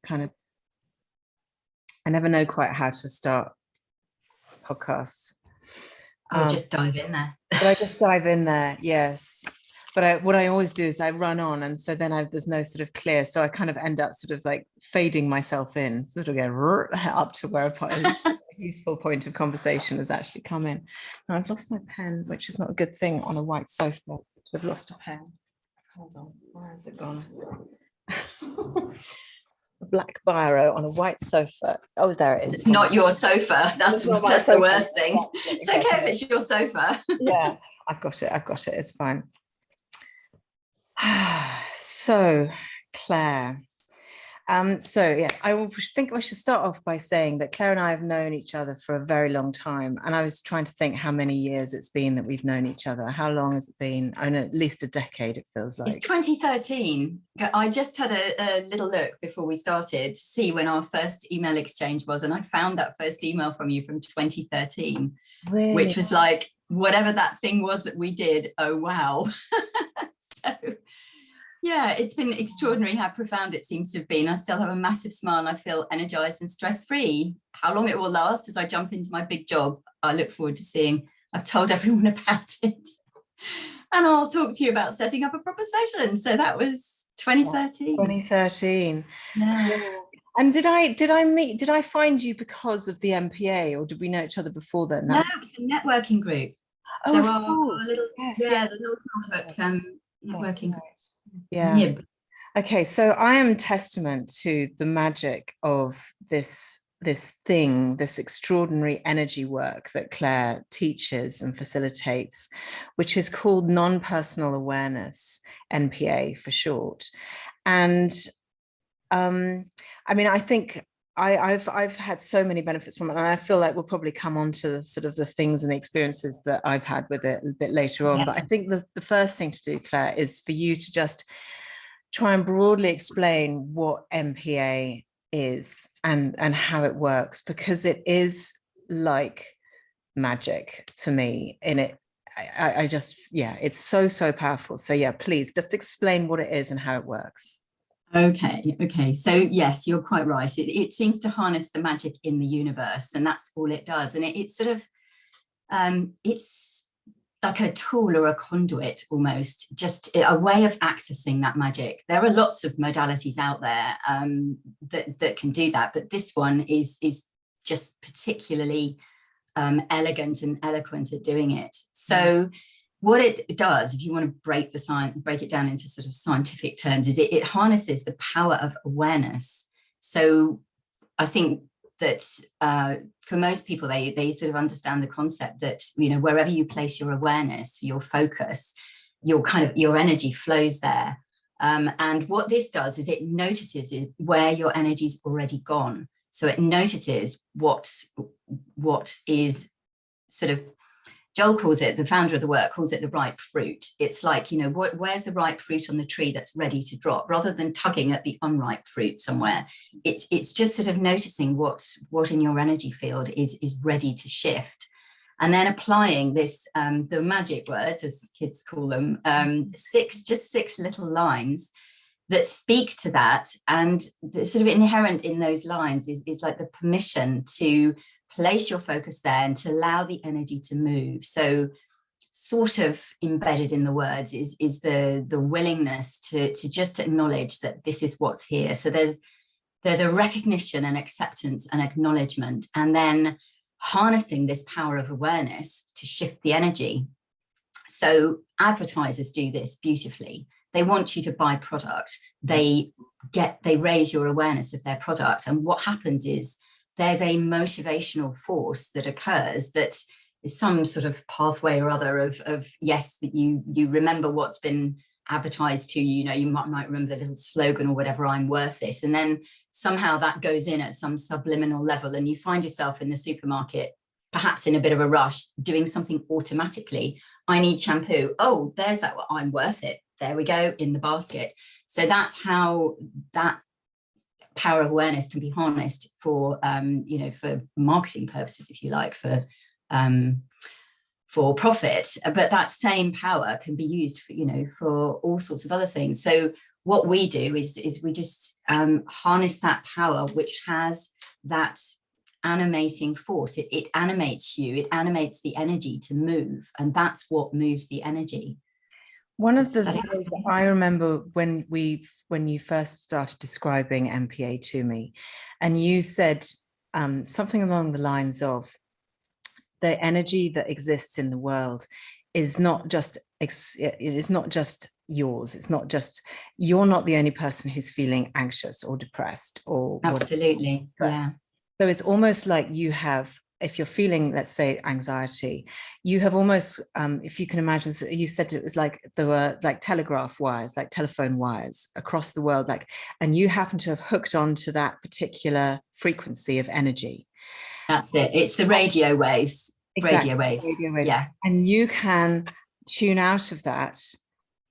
kind of, I never know quite how to start podcasts. I'll just dive in there. But I just dive in there, yes. But what I always do is I run on, and so then there's no sort of clear. So I kind of end up sort of like fading myself in, sort of go up to where a useful point of conversation has actually come in. Now I've lost my pen, which is not a good thing on a white sofa. I've lost a pen. Hold on, where has it gone? A black biro on a white sofa. Oh, there it is. It's not your sofa. That's the worst thing. It's okay if it's your sofa. Yeah, I've got it. It's fine. So, Clare. I think I should start off by saying that Clare and I have known each other for a very long time. And I was trying to think how many years it's been that we've known each other. How long has it been? I know at least a decade, it feels like. It's 2013. I just had a little look before we started to see when our first email exchange was. And I found that first email from you from 2013, really? Which was like, whatever that thing was that we did, oh, wow. So, yeah, it's been extraordinary how profound it seems to have been. I still have a massive smile and I feel energized and stress-free. How long it will last as I jump into my big job, I look forward to seeing. I've told everyone about it. And I'll talk to you about setting up a proper session. So that was 2013. 2013. Yeah. And did I find you because of the NPA, or did we know each other before then? No, it was a networking group. Oh, so of course. The North Norfolk networking group. Yeah. Okay, so I am testament to the magic of this extraordinary energy work that Clare teaches and facilitates, which is called non-personal awareness, NPA for short. And I mean, I think I've had so many benefits from it, and I feel like we'll probably come on to the sort of the things and the experiences that I've had with it a bit later on. Yeah. But I think the first thing to do, Clare, is for you to just try and broadly explain what NPA is and how it works, because it is like magic to me. In it, I just, yeah, it's so powerful. So yeah, please just explain what it is and how it works. Okay. So yes, you're quite right. It seems to harness the magic in the universe, and that's all it does. And it's sort of, it's like a tool or a conduit almost, just a way of accessing that magic. There are lots of modalities out there that can do that, but this one is just particularly elegant and eloquent at doing it. So what it does, if you want to break it down into sort of scientific terms, is it harnesses the power of awareness. So I think that for most people, they sort of understand the concept that, you know, wherever you place your awareness, your focus, your energy flows there. And what this does is it notices where your energy's already gone. So it notices what is sort of, Joel calls it, the founder of the work calls it the ripe fruit. It's like, you know, where's the ripe fruit on the tree that's ready to drop, rather than tugging at the unripe fruit somewhere. It's just sort of noticing what in your energy field is ready to shift. And then applying this, the magic words, as kids call them, six little lines that speak to that. And the sort of inherent in those lines is like the permission to place your focus there and to allow the energy to move. So sort of embedded in the words is the willingness to just acknowledge that this is what's here. So there's a recognition and acceptance and acknowledgement, and then harnessing this power of awareness to shift the energy. So advertisers do this beautifully. They want you to buy product. They raise your awareness of their product. And what happens is there's a motivational force that occurs that is some sort of pathway or other of yes, that you remember what's been advertised to you. You know, you might remember the little slogan or whatever, I'm worth it. And then somehow that goes in at some subliminal level, and you find yourself in the supermarket, perhaps in a bit of a rush, doing something automatically. I need shampoo. Oh, there's that. Well, I'm worth it. There we go, in the basket. So that's how that power of awareness can be harnessed for, you know, for marketing purposes, if you like, for profit. But that same power can be used for, you know, for all sorts of other things. So what we do is we just harness that power, which has that animating force. It animates you, it animates the energy to move, and that's what moves the energy. One of the things that I remember when you first started describing NPA to me, and you said something along the lines of, the energy that exists in the world is not just yours. It's not just, you're not the only person who's feeling anxious or depressed or absolutely stressed. Yeah. So it's almost like you have, if you're feeling, let's say, anxiety, you have almost, if you can imagine, so you said it was like there were like telegraph wires, like telephone wires across the world, like, and you happen to have hooked onto that particular frequency of energy. That's it. It's the radio waves. Exactly. Radio waves. Radio waves. Yeah. And you can tune out of that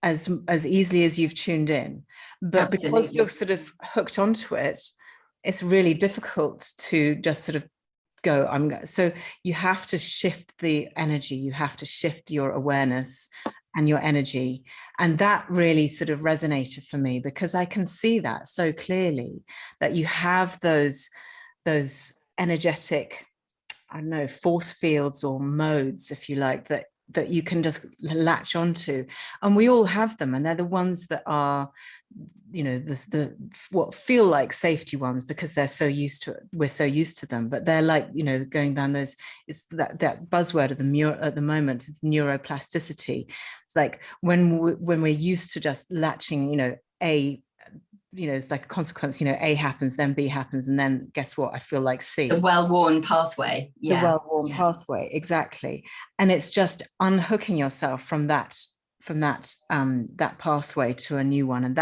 as easily as you've tuned in. But absolutely, because you're sort of hooked onto it, it's really difficult to just sort of go, so you have to shift the energy, you have to shift your awareness and your energy. And that really sort of resonated for me, because I can see that so clearly, that you have those energetic, I don't know, force fields or modes, if you like, that you can just latch onto. And we all have them, and they're the ones that are, you know, the what feel like safety ones, because they're so used to it, we're so used to them. But they're like, you know, going down those, it's that buzzword at the moment, it's neuroplasticity. It's like when we're used to just latching, you know, it's like a consequence, you know, A happens, then B happens, and then guess what? I feel like C. The well-worn pathway. Yeah. The well-worn pathway, exactly. And it's just unhooking yourself from that pathway to a new one. And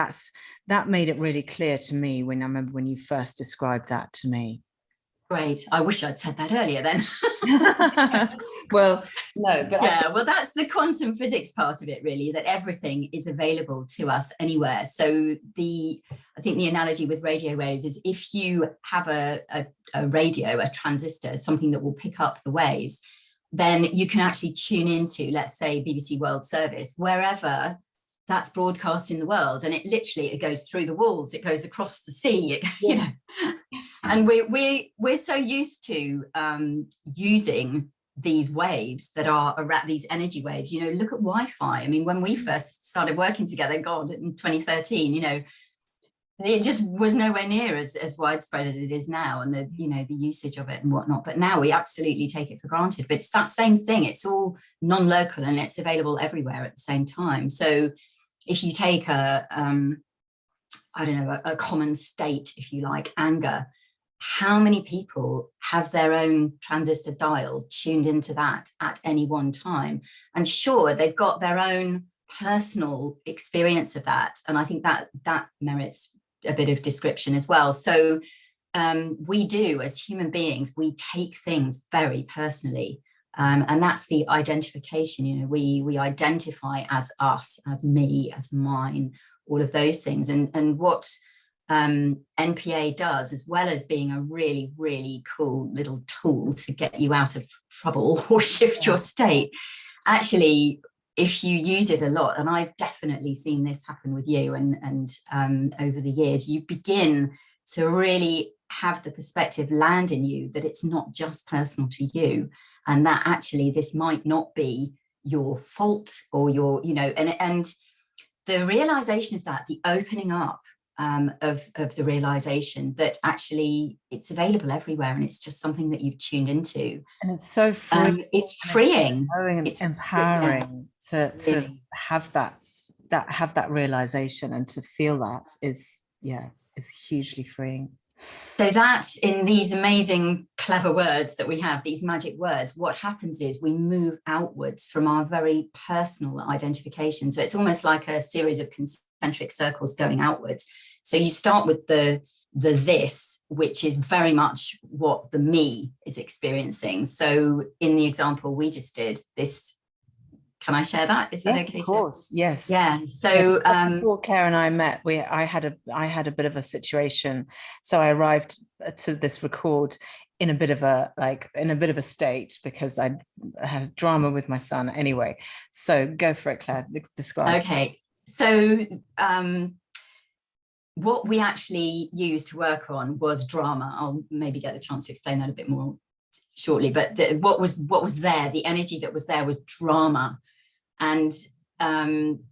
that made it really clear to me when I remember when you first described that to me. Great. I wish I'd said that earlier then. Well, no, but yeah, well, that's the quantum physics part of it, really, that everything is available to us anywhere. So I think the analogy with radio waves is, if you have a radio, a transistor, something that will pick up the waves, then you can actually tune into, let's say, BBC World Service, wherever that's broadcast in the world. And it goes through the walls, it goes across the sea, you know. And we're so used to using these waves that are around, these energy waves. You know, look at Wi-Fi. I mean, when we first started working together, God, in 2013, you know, it just was nowhere near as widespread as it is now, and the, you know, the usage of it and whatnot. But now we absolutely take it for granted. But it's that same thing. It's all non-local and it's available everywhere at the same time. So if you take a common state, if you like, anger, how many people have their own transistor dial tuned into that at any one time? And sure, they've got their own personal experience of that. And I think that merits a bit of description as well. So we do, as human beings, we take things very personally. And that's the identification, you know, we identify as us, as me, as mine, all of those things. And what NPA does, as well as being a really, really cool little tool to get you out of trouble or shift your state, actually, if you use it a lot, and I've definitely seen this happen with you and over the years, you begin to really have the perspective land in you that it's not just personal to you, and that actually this might not be your fault or your, you know, and the realization of that, the opening up of the realization that actually it's available everywhere and it's just something that you've tuned into. And it's so free. It's freeing. It's empowering to have that realization, and to feel that is hugely freeing. So that, in these amazing, clever words that we have, these magic words, what happens is we move outwards from our very personal identification. So it's almost like a series of concentric circles going outwards. So you start with the this, which is very much what the me is experiencing. So in the example we just did, this, can I share that? Is that okay? Of course, yes. Yeah. So before Claire and I met, I had a bit of a situation. So I arrived to this record in a bit of a state, because I had drama with my son. Anyway, so go for it, Claire. Describe. Okay. So what we actually used to work on was drama. I'll maybe get the chance to explain that a bit more shortly, but what was there, the energy that was there was drama. And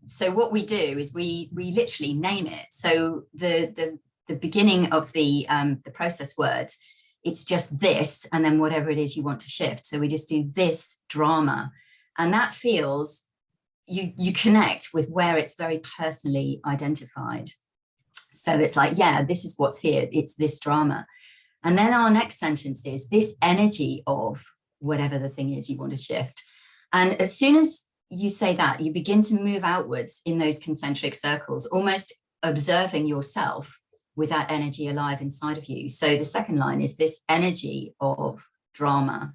so what we do is we literally name it. So the beginning of the process words, it's just this, and then whatever it is you want to shift. So we just do this drama, and that feels, you connect with where it's very personally identified. So it's like, yeah, this is what's here. It's this drama. And then our next sentence is this energy of whatever the thing is you want to shift. And as soon as you say that, you begin to move outwards in those concentric circles, almost observing yourself with that energy alive inside of you. So the second line is this energy of drama.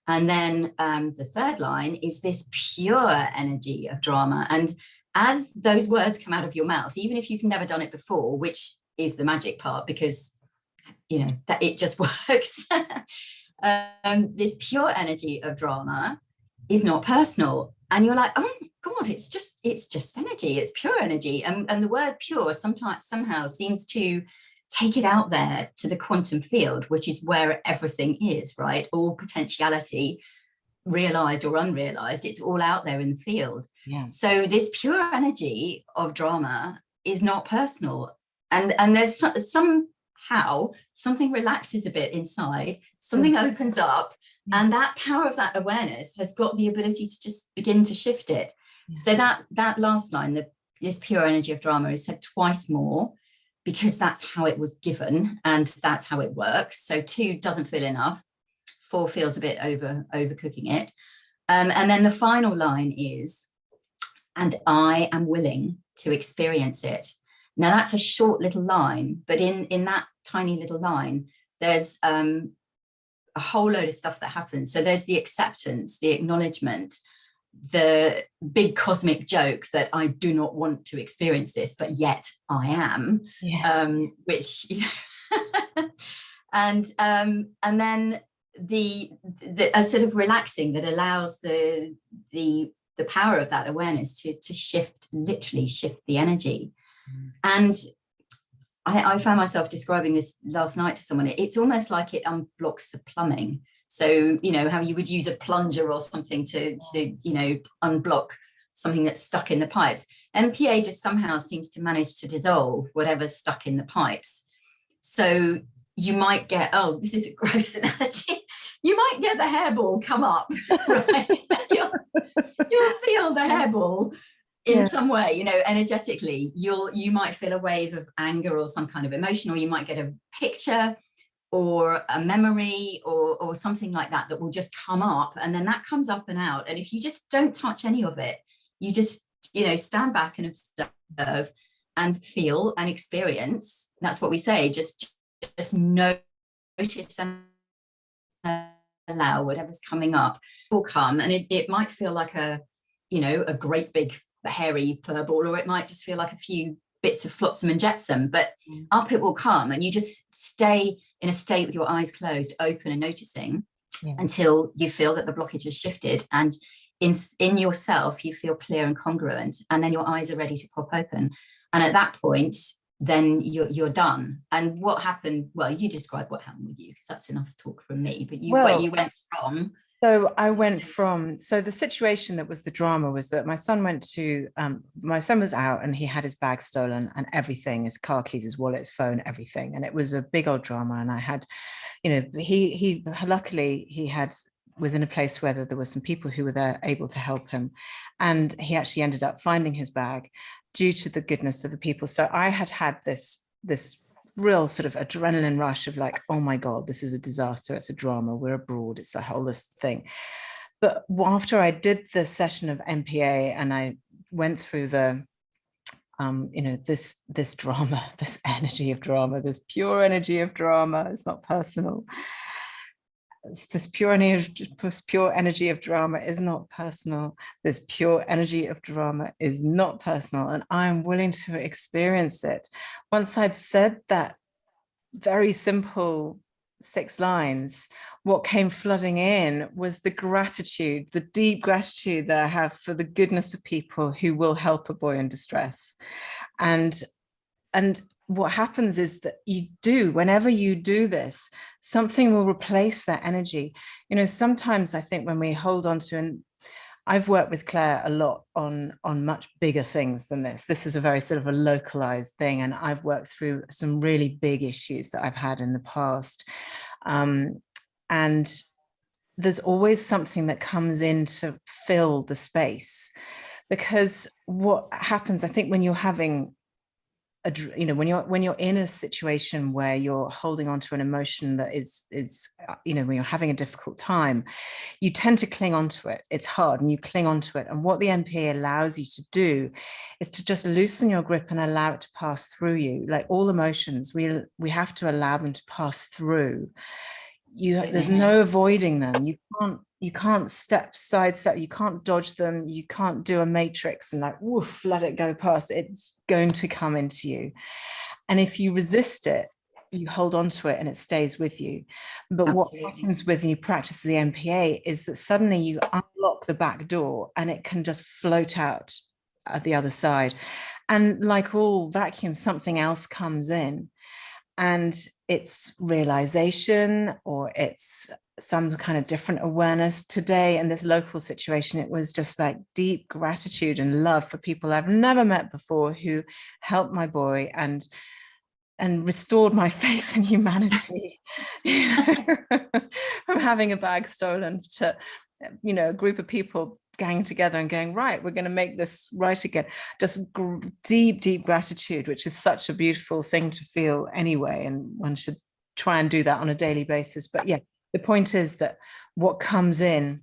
And then the third line is this pure energy of drama. And as those words come out of your mouth, even if you've never done it before, which is the magic part, because that it just works, this pure energy of drama is not personal. And you're like, oh my God, it's just energy, it's pure energy. And the word pure somehow seems to take it out there to the quantum field, which is where everything is, right? All potentiality, realized or unrealized, it's all out there in the field. Yeah. So this pure energy of drama is not personal. And there's somehow something relaxes a bit inside, something opens up, and that power of that awareness has got the ability to just begin to shift it. So that last line, this pure energy of drama, is said twice more, because that's how it was given and that's how it works. So 2 doesn't feel enough. 4 feels a bit overcooking it. And then the final line is, and I am willing to experience it. Now that's a short little line, but in that tiny little line, there's a whole load of stuff that happens. So there's the acceptance, the acknowledgement, the big cosmic joke that I do not want to experience this, but yet I am. Yes. Which, and then a sort of relaxing that allows the power of that awareness to literally shift the energy. And I found myself describing this last night to someone. It's almost like it unblocks the plumbing. So, how you would use a plunger or something to unblock something that's stuck in the pipes. NPA just somehow seems to manage to dissolve whatever's stuck in the pipes. So you might get, oh, this is a gross analogy. You might get the hairball come up, right? You'll feel the hairball in some way, energetically. You might feel a wave of anger or some kind of emotion, or you might get a picture or a memory or something like that will just come up, and then that comes up and out. And if you just don't touch any of it, you just stand back and observe and feel and experience. That's what we say, just notice and allow whatever's coming up will come. And it might feel like a great big hairy fur ball, or it might just feel like a few bits of flotsam and jetsam, but up it will come. And you just stay in a state with your eyes closed, open and noticing until you feel that the blockage has shifted, and in yourself you feel clear and congruent, and then your eyes are ready to pop open. And at that point, then you're done. And what happened? Well, you describe what happened with you, because that's enough talk from me. But where you went from. So I went from, so the situation that was the drama was that my son was out and he had his bag stolen and everything, his car keys, his wallet, his phone, everything. And it was a big old drama. And I had, he luckily he had was in a place where there were some people who were there able to help him. And he actually ended up finding his bag due to the goodness of the people. So I had this real sort of adrenaline rush of like, oh my God, this is a disaster. It's a drama. We're abroad. It's a whole this thing. But after I did the session of NPA and I went through the, this drama, this energy of drama, this pure energy of drama, it's not personal. This pure energy of drama is not personal. This pure energy of drama is not personal, and I'm willing to experience it. Once I'd said that very simple 6 lines, what came flooding in was the gratitude, the deep gratitude that I have for the goodness of people who will help a boy in distress. And what happens is that whenever you do this, something will replace that energy. You know, sometimes I think when we hold on to, and I've worked with Claire a lot on much bigger things than this. This is a very sort of a localized thing, and I've worked through some really big issues that I've had in the past. And there's always something that comes in to fill the space, because what happens, I think, when you're having when you're in a situation where you're holding on to an emotion that is when you're having a difficult time, you tend to cling onto it. It's hard, and you cling onto it. And what the NPA allows you to do is to just loosen your grip and allow it to pass through you. Like all emotions, we have to allow them to pass through. There's no avoiding them. You can't sidestep, you can't dodge them, you can't do a matrix and like woof, let it go past. It's going to come into you. And if you resist it, you hold on to it and it stays with you. But Absolutely. What happens when you practice the NPA is that suddenly you unlock the back door and it can just float out at the other side. And like all vacuums, something else comes in. And it's realization, or it's some kind of different awareness. Today, in this local situation, it was just like deep gratitude and love for people I've never met before who helped my boy and restored my faith in humanity. From having a bag stolen to, a group of people gang together and going, right, we're going to make this right again. Just deep gratitude, which is such a beautiful thing to feel anyway, and one should try and do that on a daily basis. But yeah, the point is that what comes in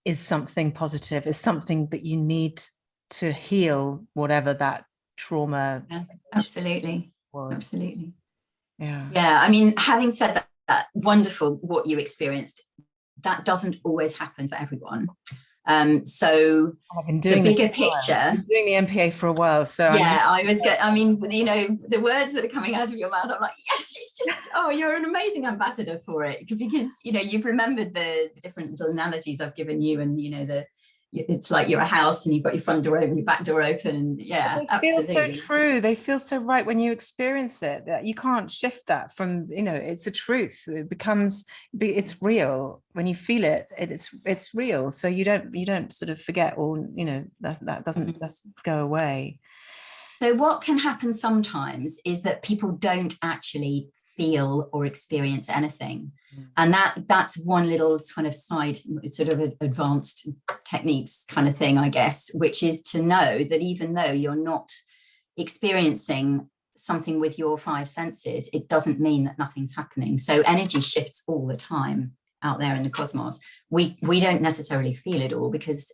is something positive, is something that you need to heal whatever that trauma absolutely was. Absolutely. Yeah, I mean, having said that, wonderful what you experienced. That doesn't always happen for everyone. So I've been doing the bigger picture. I've been doing the NPA for a while. So I mean, the words that are coming out of your mouth, I'm like, yes, she's just, you're an amazing ambassador for it, because, you've remembered the different little analogies I've given you, and, it's like you're a house and you've got your front door open, your back door open, and they feel so true. They feel so right when you experience it. That you can't shift that from, it's a truth. It's real when you feel it. It's real. So you don't sort of forget, or that doesn't go away. So what can happen sometimes is that people don't actually feel or experience anything. And that's one little kind of side sort of advanced techniques kind of thing, I guess, which is to know that even though you're not experiencing something with your five senses, it doesn't mean that nothing's happening. So energy shifts all the time out there in the cosmos. We don't necessarily feel it all because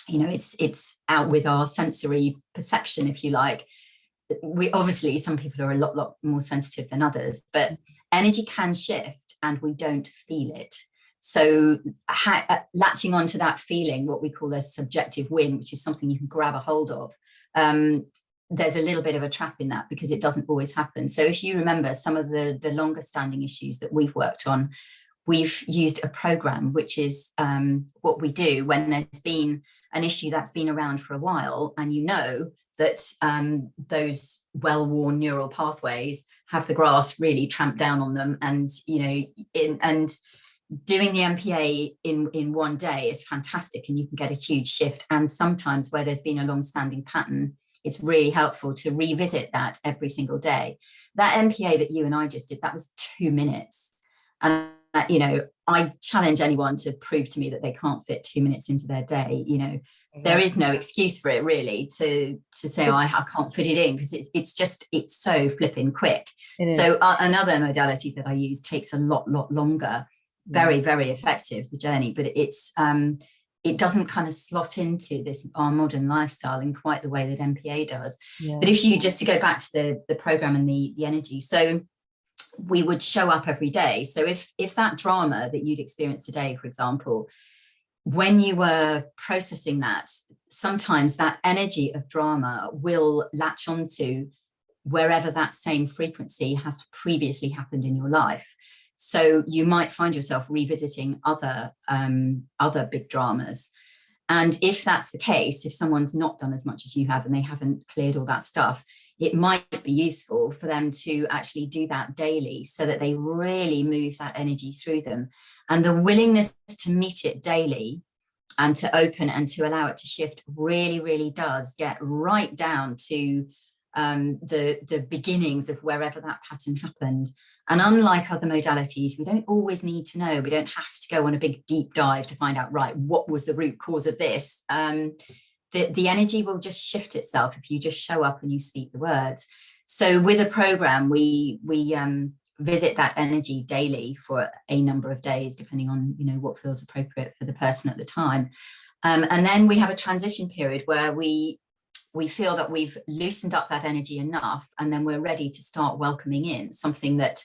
it's out with our sensory perception, if you like. We obviously, some people are a lot more sensitive than others, but energy can shift and we don't feel it. So latching onto that feeling, what we call a subjective win, which is something you can grab a hold of, there's a little bit of a trap in that because it doesn't always happen. So if you remember some of the longer standing issues that we've worked on, we've used a program, which is what we do when there's been an issue that's been around for a while, and that those well-worn neural pathways have the grass really tramped down on them, and and doing the NPA in one day is fantastic, and you can get a huge shift. And sometimes where there's been a long-standing pattern, it's really helpful to revisit that every single day. That NPA that you and I just did, that was 2 minutes, and I challenge anyone to prove to me that they can't fit 2 minutes into their day. Exactly. There is no excuse for it really to say, I can't fit it in, because it's so flipping quick. So another modality that I use takes a lot longer, very, very effective, the journey, but it doesn't kind of slot into our modern lifestyle in quite the way that NPA does. Yeah. But if you just to go back to the program and the energy, so we would show up every day. So if that drama that you'd experienced today, for example, when you were processing that, sometimes that energy of drama will latch onto wherever that same frequency has previously happened in your life. So you might find yourself revisiting other big dramas. And if that's the case, if someone's not done as much as you have and they haven't cleared all that stuff, it might be useful for them to actually do that daily so that they really move that energy through them. And the willingness to meet it daily and to open and to allow it to shift really, really does get right down to the beginnings of wherever that pattern happened. And unlike other modalities, we don't always need to know. We don't have to go on a big deep dive to find out, right, what was the root cause of this? The energy will just shift itself if you just show up and you speak the words. So with a program, we visit that energy daily for a number of days, depending on, you know, what feels appropriate for the person at the time. And then we have a transition period where we feel that we've loosened up that energy enough, and then we're ready to start welcoming in something that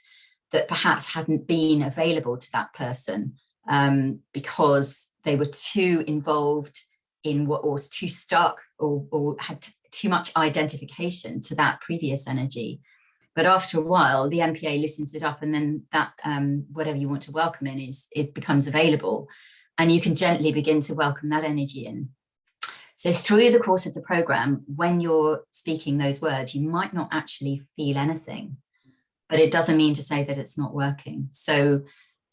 perhaps hadn't been available to that person because they were too involved in what, or was too stuck, or had too much identification to that previous energy. But after a while, the NPA loosens it up, and then that whatever you want to welcome in it becomes available, and you can gently begin to welcome that energy in. So through the course of the program, when you're speaking those words, you might not actually feel anything, but it doesn't mean to say that it's not working. So,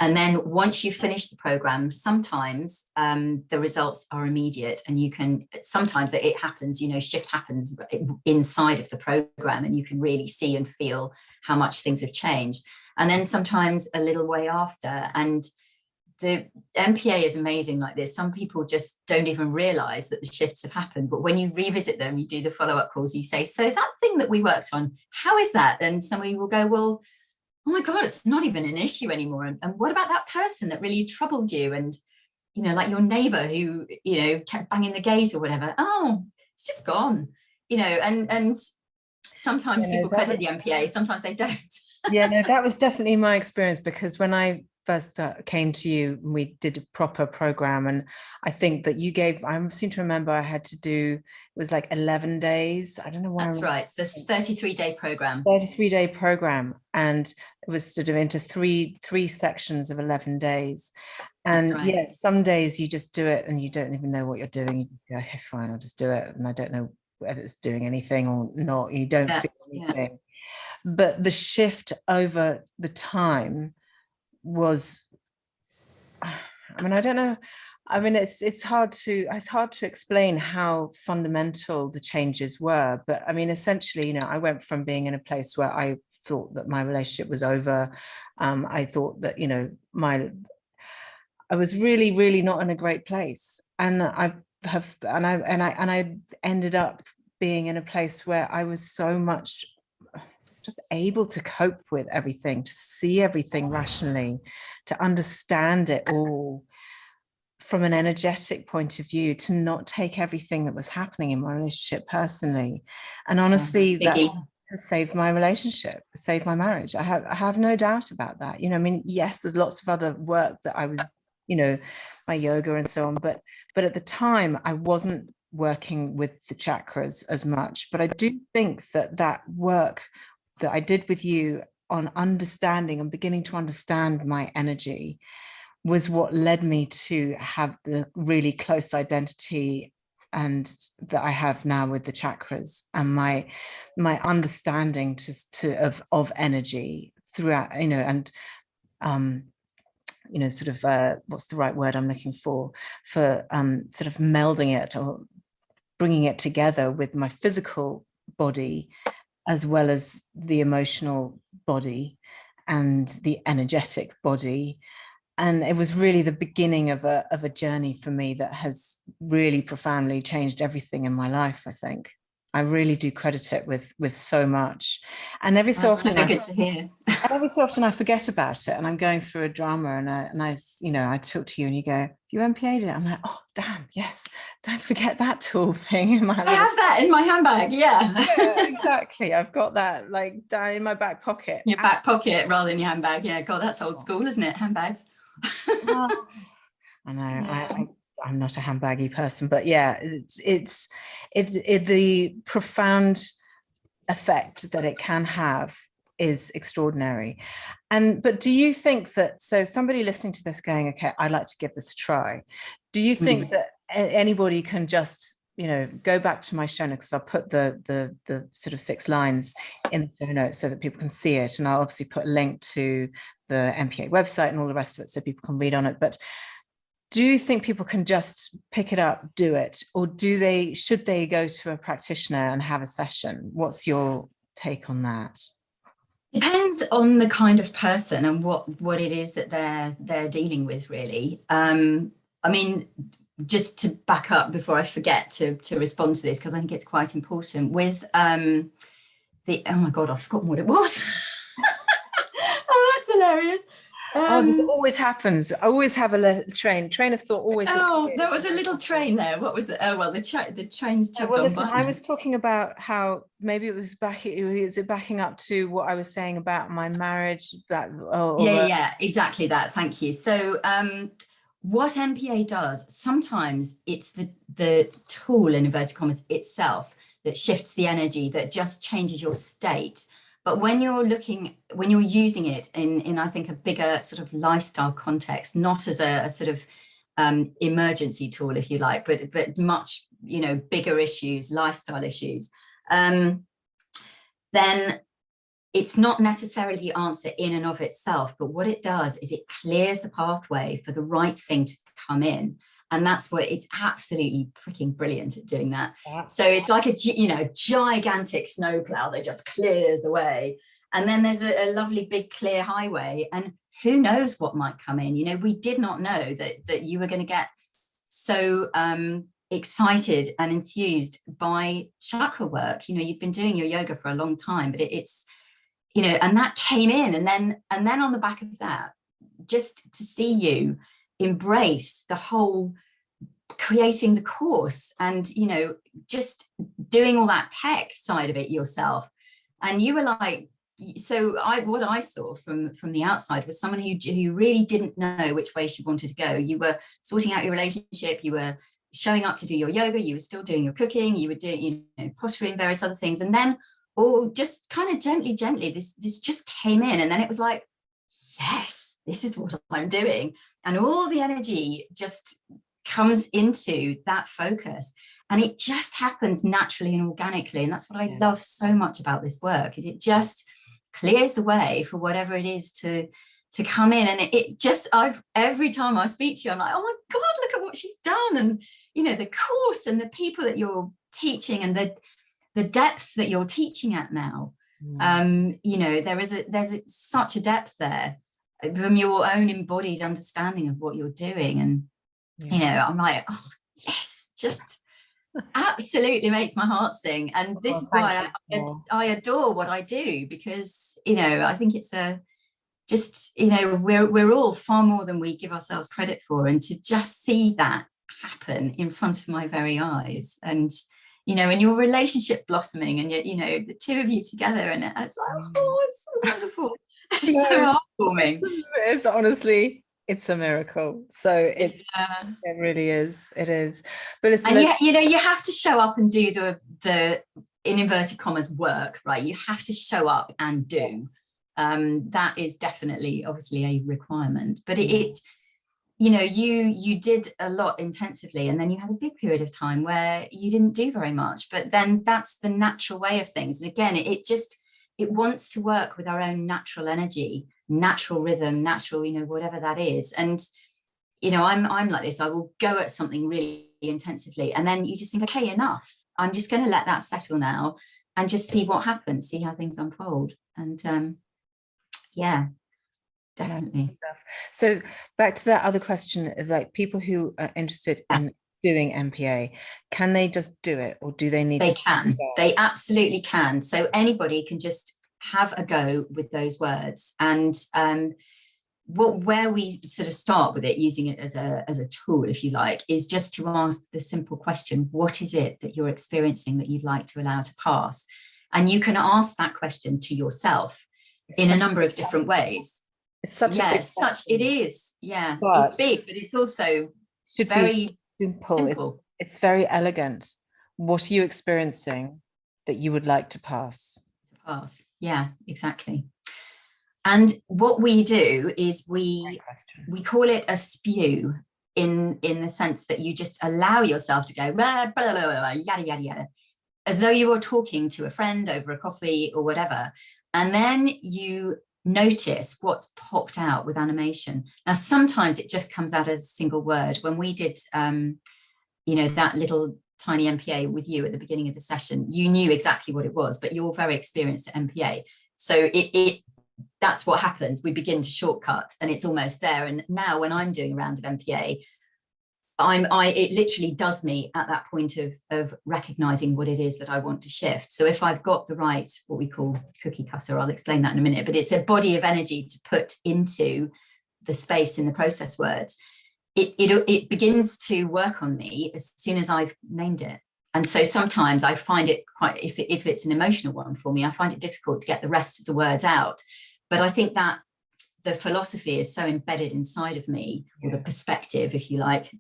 and then once you finish the program, sometimes the results are immediate, and you can, sometimes it happens, you know, shift happens inside of the program, and you can really see and feel how much things have changed. And then sometimes a little way after, and the NPA is amazing like this. Some people just don't even realize that the shifts have happened. But when you revisit them, you do the follow-up calls, you say, so that thing that we worked on, how is that? And somebody will go, well, oh my God, it's not even an issue anymore. And what about that person that really troubled you? And, you know, like your neighbor who, you know, kept banging the gate or whatever. Oh, it's just gone, you know, and sometimes people credit the NPA, sometimes they don't. Yeah, no, that was definitely my experience, because when I first came to you, we did a proper program, and I think that you gave, I seem to remember I had to do, it was like 11 days. I don't know why. That's right. It's the 33-day program. 33-day program, and it was sort of into three sections of 11 days. And right. Yeah, some days you just do it and you don't even know what you're doing. You just go, okay, fine, I'll just do it. And I don't know whether it's doing anything or not. You don't feel anything. Yeah. But the shift over the time was, I mean, I don't know. I mean, it's hard to explain how fundamental the changes were. But I mean, essentially, you know, I went from being in a place where I thought that my relationship was over. I thought that, you know, I was really, really not in a great place. And I ended up being in a place where I was so much just able to cope with everything, to see everything rationally, to understand it all from an energetic point of view, to not take everything that was happening in my relationship personally. And honestly, that has saved my relationship, saved my marriage. I have no doubt about that. You know, I mean, yes, there's lots of other work that I was, you know, my yoga and so on, but at the time I wasn't working with the chakras as much. But I do think that work that I did with you on understanding and beginning to understand my energy was what led me to have the really close identity and that I have now with the chakras, and my understanding of energy throughout, you know, and you know, sort of what's the right word I'm looking for sort of melding it or bringing it together with my physical body, as well as the emotional body and the energetic body. And it was really the beginning of a journey for me that has really profoundly changed everything in my life, I think. I really do credit it with so much. And every so often, good to hear. Every so often I forget about it, and I'm going through a drama, and I you know, I talk to you and you go, you NPA'd it. I'm like, oh damn, yes, don't forget that tool thing in my. I have that in my handbag. Yeah, exactly. I've got that like down in my back pocket. Your back pocket rather than your handbag. Yeah, God, that's old school, isn't it? Handbags. I know. Yeah. I'm not a handbaggy person, but yeah, it's the profound effect that it can have is extraordinary. But do you think that, so somebody listening to this going, okay, I'd like to give this a try, do you think that anybody can just you know, go back to my show notes, because I'll put the sort of 6 lines in the show notes so that people can see it. And I'll obviously put a link to the NPA website and all the rest of it so people can read on it. But do you think people can just pick it up, do it, or should they go to a practitioner and have a session? What's your take on that? Depends on the kind of person and what it is that they're dealing with, really. I mean, just to back up before I forget to respond to this, because I think it's quite important with oh my God, I've forgotten what it was. Oh, that's hilarious. This always happens. I always have a train of thought always. Oh, there was a little train there. What was it? Oh, well, the train's chugged on listen, by. I was talking about how maybe it was backing up to what I was saying about my marriage. Yeah, exactly that. Thank you. So what NPA does, sometimes it's the tool, in inverted commas, itself that shifts the energy, that just changes your state. But when you're using it in I think a bigger sort of lifestyle context, not as a sort of emergency tool, if you like, but much, you know, bigger issues, lifestyle issues, then it's not necessarily the answer in and of itself, but what it does is it clears the pathway for the right thing to come in. And that's what it's absolutely freaking brilliant at doing that. So it's like a, you know, gigantic snowplow that just clears the way. And then there's a lovely big clear highway, and who knows what might come in. You know, we did not know that you were going to get so excited and enthused by chakra work. You know, you've been doing your yoga for a long time, but it's, you know, and that came in, and then on the back of that, just to see you embrace the whole creating the course and, you know, just doing all that tech side of it yourself. And you were like, so what I saw from the outside was someone who really didn't know which way she wanted to go. You were sorting out your relationship, you were showing up to do your yoga, you were still doing your cooking, you were doing, you know, pottery and various other things. And then, or just kind of gently, this just came in. And then it was like, yes, this is what I'm doing. And all the energy just comes into that focus. And it just happens naturally and organically. And that's what I love so much about this work, is it just clears the way for whatever it is to come in. And it just, every time I speak to you, I'm like, oh my God, look at what she's done. And, you know, the course and the people that you're teaching and the depth that you're teaching at now. You know, there's such a depth there from your own embodied understanding of what you're doing. And, you know, I'm like, oh, yes, just absolutely makes my heart sing. And this is why I adore what I do, because, you know, I think it's just, you know, we're all far more than we give ourselves credit for. And to just see that happen in front of my very eyes, and, you know, and your relationship blossoming, and you know, the two of you together, and it's like, oh, it's so wonderful. It's so heartwarming. It's honestly, it's a miracle. So it really is. It is. But it's, and you know, you have to show up and do the in inverted commas work, right? You have to show up and do. Yes. That is definitely, obviously, a requirement. But it you know, you did a lot intensively, and then you had a big period of time where you didn't do very much. But then that's the natural way of things. And again, it wants to work with our own natural energy, natural rhythm, natural, you know, whatever that is. And, you know, I'm like this. I will go at something really intensively, and then you just think, okay, enough. I'm just going to let that settle now and just see what happens, see how things unfold. And yeah, definitely. So back to that other question, like people who are interested in doing NPA, can they just do it, or do they need to? They can. They absolutely can. So anybody can just have a go with those words. And where we sort of start with it, using it as a tool, if you like, is just to ask the simple question: what is it that you're experiencing that you'd like to allow to pass? And you can ask that question to yourself in a number of different ways. It's such a big it is. Yeah, but it's big, but it's also very simple. It's very elegant. What are you experiencing that you would like to pass? Yeah, exactly. And what we do is we call it a spew. in the sense that you just allow yourself to go blah, blah, blah, blah, yada, yada, yada, as though you were talking to a friend over a coffee or whatever. And then you notice what's popped out with animation. Now, sometimes it just comes out as a single word. When we did, that little tiny NPA with you at the beginning of the session, you knew exactly what it was, but you're very experienced at NPA. So that's what happens. We begin to shortcut and it's almost there. And now when I'm doing a round of NPA, it literally does me at that point of recognizing what it is that I want to shift. So if I've got the right, what we call cookie cutter, I'll explain that in a minute, but it's a body of energy to put into the space in the process words. It begins to work on me as soon as I've named it. And so sometimes I find it quite, if it's an emotional one for me, I find it difficult to get the rest of the words out. But I think that the philosophy is so embedded inside of me, or the perspective, if you like.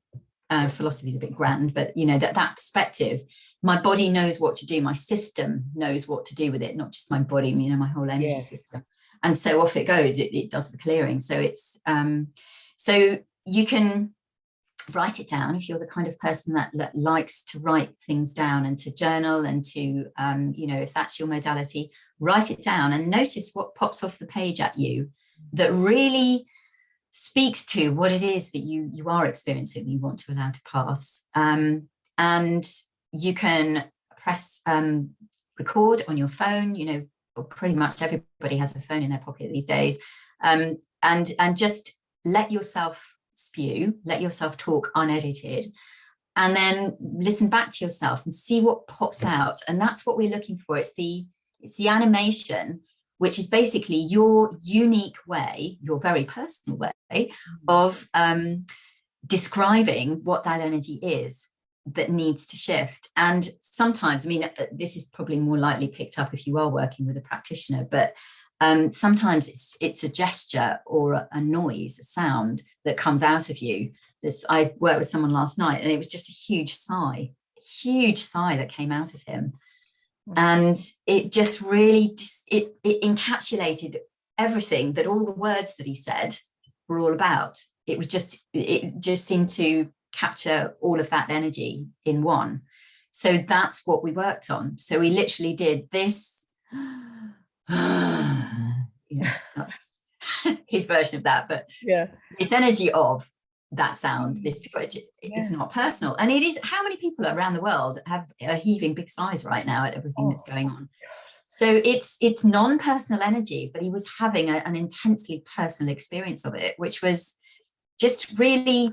Philosophy is a bit grand, but that perspective, my body knows what to do, my system knows what to do with it, not just my body, my whole energy system. And so off it goes, it does the clearing. So it's so you can write it down if you're the kind of person that likes to write things down and to journal and to if that's your modality, write it down and notice what pops off the page at you that really speaks to what it is that you are experiencing, that you want to allow to pass. And you can press record on your phone, pretty much everybody has a phone in their pocket these days, and just let yourself spew, let yourself talk unedited, and then listen back to yourself and see what pops out. And that's what we're looking for. It's the animation, which is basically your unique way, your very personal way of describing what that energy is that needs to shift. And sometimes, this is probably more likely picked up if you are working with a practitioner, but sometimes it's a gesture or a noise, a sound that comes out of you. I worked with someone last night and it was just a huge sigh that came out of him. And it just really, it encapsulated everything that all the words that he said were all about. It just seemed to capture all of that energy in one. So that's what we worked on. So we literally did this, that's his version of that, but this energy of that sound, it's not personal. And it is, how many people around the world are heaving big sighs right now at everything that's going on? So it's non-personal energy, but he was having an intensely personal experience of it, which was just really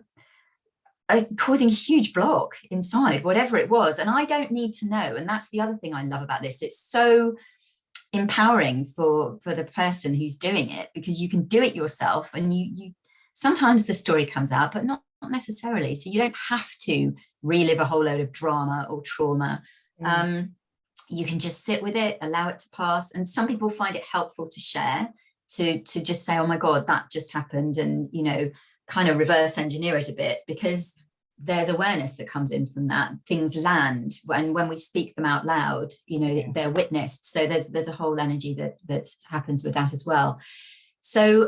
causing a huge block inside, whatever it was. And I don't need to know. And that's the other thing I love about this. It's so empowering for the person who's doing it, because you can do it yourself, and you sometimes the story comes out, but not necessarily. So you don't have to relive a whole load of drama or trauma. You can just sit with it, allow it to pass. And some people find it helpful to share, to just say, oh my God, that just happened, and kind of reverse engineer it a bit, because there's awareness that comes in from that. Things land when we speak them out loud, they're witnessed. So there's a whole energy that happens with that as well. So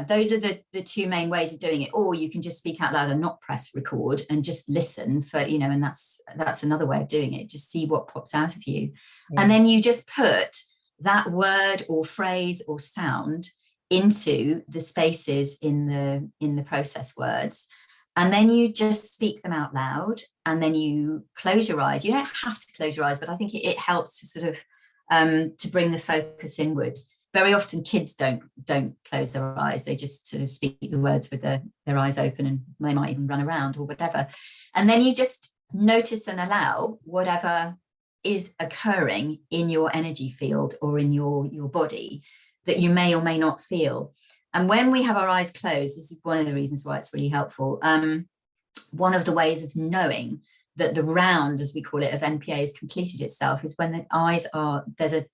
those are the two main ways of doing it. Or you can just speak out loud and not press record and just listen for, and that's another way of doing it. Just see what pops out of you. And then you just put that word or phrase or sound into the spaces in the process words. And then you just speak them out loud, and then you close your eyes. You don't have to close your eyes, but I think it helps to sort of to bring the focus inwards. Very often kids don't close their eyes. They just sort of speak the words with their eyes open, and they might even run around or whatever. And then you just notice and allow whatever is occurring in your energy field or in your body that you may or may not feel. And when we have our eyes closed, this is one of the reasons why it's really helpful. One of the ways of knowing that the round, as we call it, of NPA has completed itself is when the eyes there's a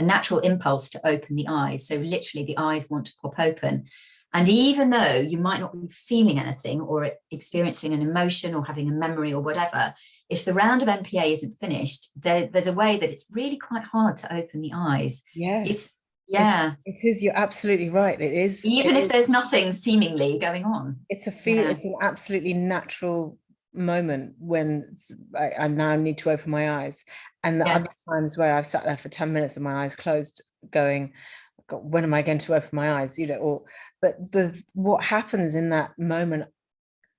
natural impulse to open the eyes. So literally the eyes want to pop open. And even though you might not be feeling anything or experiencing an emotion or having a memory or whatever, if the round of NPA isn't finished, there's a way that it's really quite hard to open the eyes. Yes. Yeah. It is, you're absolutely right. Even if there's nothing seemingly going on. It's it's an absolutely natural moment when I now need to open my eyes. And the other times where I've sat there for 10 minutes with my eyes closed going, God, when am I going to open my eyes? But what happens in that moment,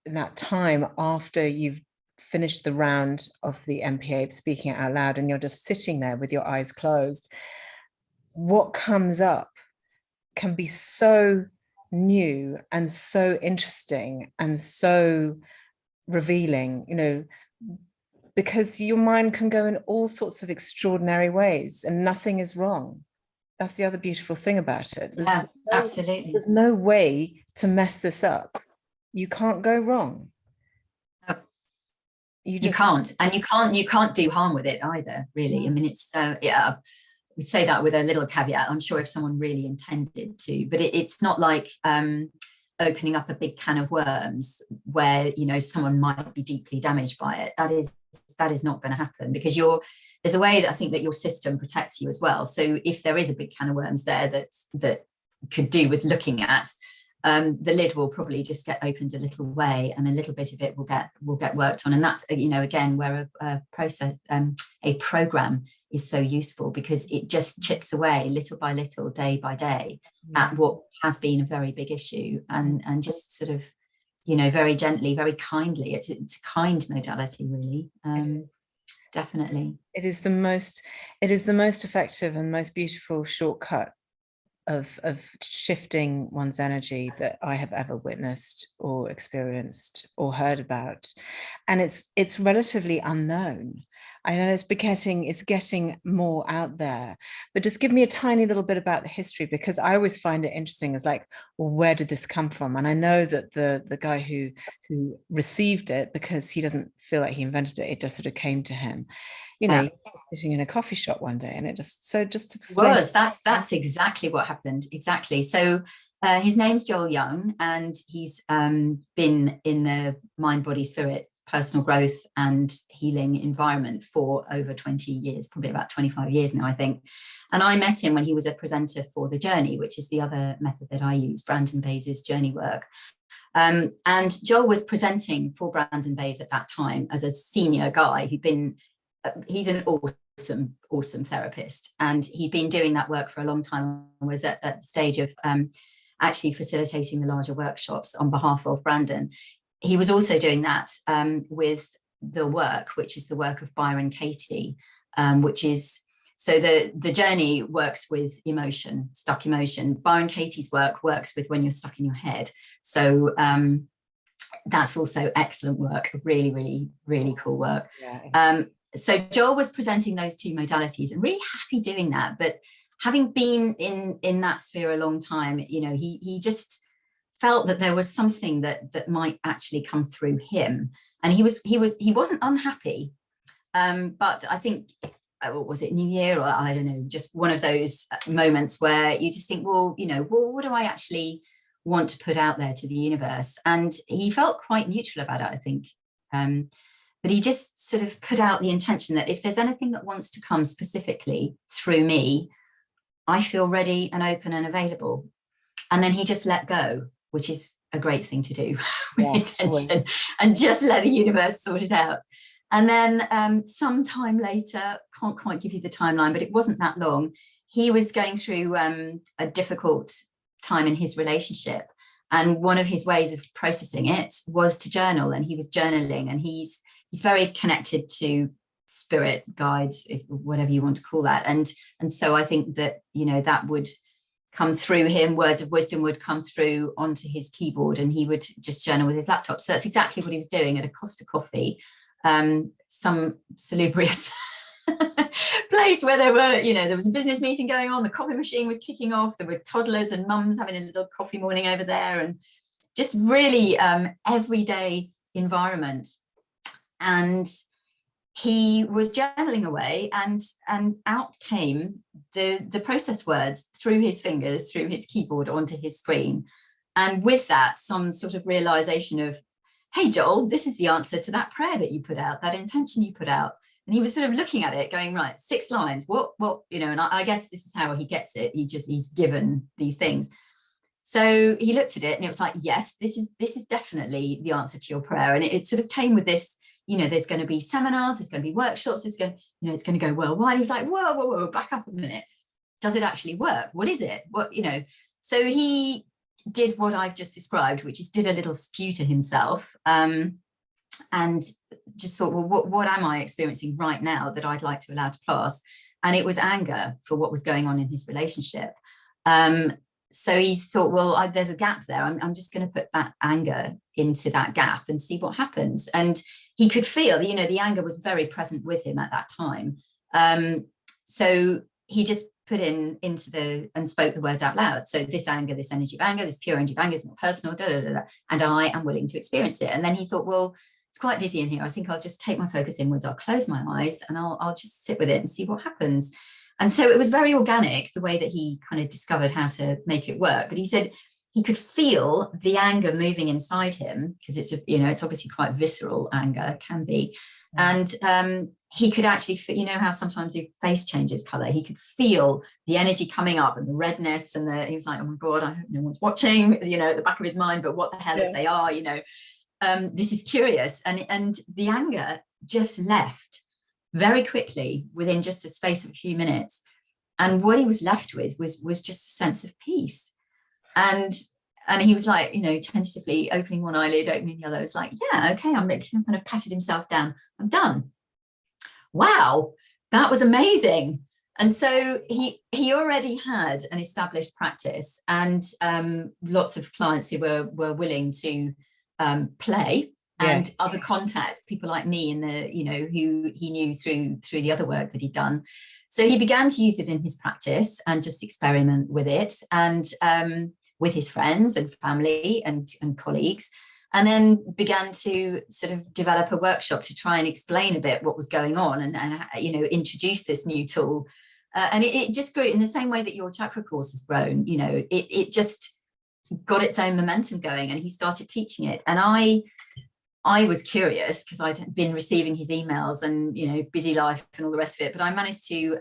in that time after you've finished the round of the NPA speaking it out loud and you're just sitting there with your eyes closed, what comes up can be so new and so interesting and so revealing, because your mind can go in all sorts of extraordinary ways and nothing is wrong. That's the other beautiful thing about it. Absolutely. There's no way to mess this up. You can't go wrong. You can't, and you can't do harm with it either, really. I mean, it's we say that with a little caveat. I'm sure if someone really intended to, but it's not like opening up a big can of worms where someone might be deeply damaged by it. That is not going to happen, because there's a way that I think that your system protects you as well. So if there is a big can of worms there that could do with looking at, the lid will probably just get opened a little way, and a little bit of it will get worked on. And that's again where a program is so useful, because it just chips away little by little, day by day, at what has been a very big issue, and just sort of very gently, very kindly. It's a kind modality, really. Definitely, it is the most effective and most beautiful shortcut of shifting one's energy that I have ever witnessed or experienced or heard about. And it's relatively unknown. I know it's getting more out there, but just give me a tiny little bit about the history, because I always find it interesting. It's like, well, where did this come from? And I know that the guy who received it, because he doesn't feel like he invented it, it just sort of came to him. He was sitting in a coffee shop one day, and that's exactly what happened. Exactly. So his name's Joel Young, and he's been in the mind, body, spirit, personal growth and healing environment for over 20 years, probably about 25 years now, I think. And I met him when he was a presenter for The Journey, which is the other method that I use, Brandon Bayes' journey work. And Joel was presenting for Brandon Bayes at that time as a senior guy he's an awesome therapist, and he'd been doing that work for a long time, and was at the stage of actually facilitating the larger workshops on behalf of Brandon. He was also doing that with the work, which is the work of Byron Katie, which is, so the journey works with emotion, stuck emotion. Byron Katie's work works with when you're stuck in your head. So that's also excellent work, really, really, really cool work. So Joel was presenting those two modalities, and really happy doing that. But having been in that sphere a long time, he just felt that there was something that might actually come through him, and he wasn't unhappy. But I think, was it New Year, or I don't know, just one of those moments where you just think, well, what do I actually want to put out there to the universe? And he felt quite neutral about it, I think. But he just sort of put out the intention that if there's anything that wants to come specifically through me, I feel ready and open and available. And then he just let go, which is a great thing to do with intention, and just let the universe sort it out. And then sometime later, can't quite give you the timeline, but it wasn't that long, he was going through a difficult time in his relationship. And one of his ways of processing it was to journal, and he was journaling, and he's very connected to spirit guides, whatever you want to call that. And so I think that, that would come through him, words of wisdom would come through onto his keyboard, and he would just journal with his laptop. So that's exactly what he was doing at a Costa Coffee, some salubrious place where there was a business meeting going on, the coffee machine was kicking off, there were toddlers and mums having a little coffee morning over there, and just really everyday environment. And he was journaling away, and out came the process words through his fingers, through his keyboard, onto his screen. And with that, some sort of realization of, hey, Joel, this is the answer to that prayer that you put out, that intention you put out. And he was sort of looking at it going, right, 6 lines, what, you know, and I guess this is how he gets it. He's given these things. So he looked at it and it was like, yes, this is definitely the answer to your prayer. And it sort of came with this, you know, there's going to be seminars, there's going to be workshops, it's going to go worldwide. He was like, whoa, back up a minute. Does it actually work? What is it? What, you know? So he did what I've just described, which is did a little spew to himself, and just thought, well, what am I experiencing right now that I'd like to allow to pass? And it was anger for what was going on in his relationship. So he thought, well, there's a gap there. I'm just going to put that anger into that gap and see what happens. And he could feel, you know, the anger was very present with him at that time. So he just put into and spoke the words out loud. So this anger, this energy of anger, this pure energy of anger is not personal, and I am willing to experience it. And then he thought, well, it's quite busy in here. I think I'll just take my focus inwards. I'll close my eyes and I'll just sit with it and see what happens. And so it was very organic, the way that he kind of discovered how to make it work. But he said he could feel the anger moving inside him, because it's obviously quite visceral anger, can be. And he could actually, you know how sometimes your face changes color. He could feel the energy coming up and the redness, and he was like, oh my God, I hope no one's watching, you know, at the back of his mind, but what the hell if they are, you know. This is curious. And the anger just left very quickly within just a space of a few minutes. And what he was left with was just a sense of peace. And he was like, you know, tentatively opening one eyelid, opening the other. It's like, yeah, okay, I'm kind of patted himself down. I'm done. Wow, that was amazing. And so he already had an established practice, and lots of clients who were willing to play, and other contacts, people like me in the, you know, who he knew through the other work that he'd done. So he began to use it in his practice and just experiment with it, and with his friends and family and colleagues, and then began to sort of develop a workshop to try and explain a bit what was going on, and you know, introduce this new tool. And it just grew in the same way that your chakra course has grown. You know, it just got its own momentum going, and he started teaching it. And I was curious because I'd been receiving his emails and, you know, busy life and all the rest of it. But I managed to